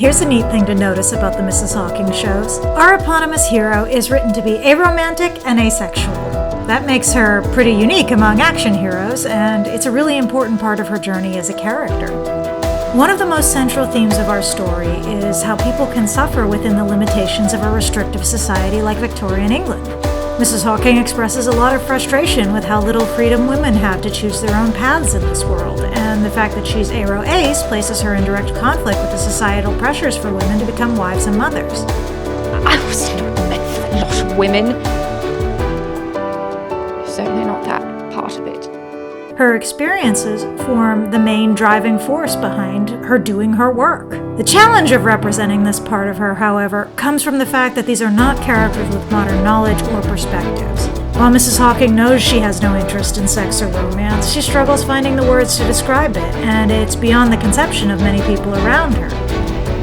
Here's a neat thing to notice about the Mrs. Hawking shows. Our eponymous hero is written to be aromantic and asexual. That makes her pretty unique among action heroes, and it's a really important part of her journey as a character. One of the most central themes of our story is how people can suffer within the limitations of a restrictive society like Victorian England. Mrs. Hawking expresses a lot of frustration with how little freedom women have to choose their own paths in this world, and the fact that she's aro-ace places her in direct conflict with the societal pressures for women to become wives and mothers. I was not meant for the lot of women. Certainly not that part of it. Her experiences form the main driving force behind her doing her work. The challenge of representing this part of her, however, comes from the fact that these are not characters with modern knowledge or perspectives. While Mrs. Hawking knows she has no interest in sex or romance, she struggles finding the words to describe it, and it's beyond the conception of many people around her.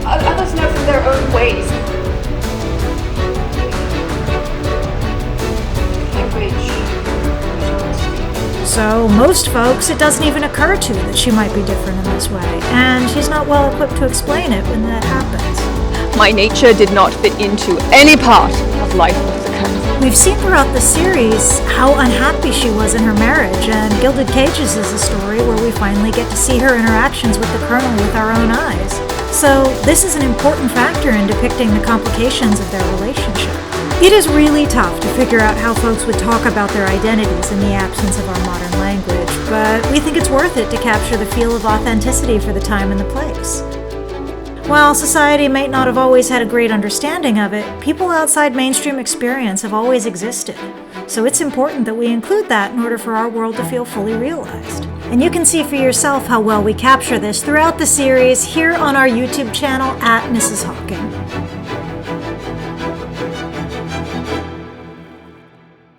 Others know from their own ways. So, most folks, it doesn't even occur to that she might be different in this way, and she's not well equipped to explain it when that happens. My nature did not fit into any part of life of the Colonel. We've seen throughout the series how unhappy she was in her marriage, and Gilded Cages is a story where we finally get to see her interactions with the Colonel with our own eyes. So, this is an important factor in depicting the complications of their relationship. It is really tough to figure out how folks would talk about their identities in the absence of our modern language, but we think it's worth it to capture the feel of authenticity for the time and the place. While society may not have always had a great understanding of it, people outside mainstream experience have always existed. So it's important that we include that in order for our world to feel fully realized. And you can see for yourself how well we capture this throughout the series here on our YouTube channel at Mrs. Hawking.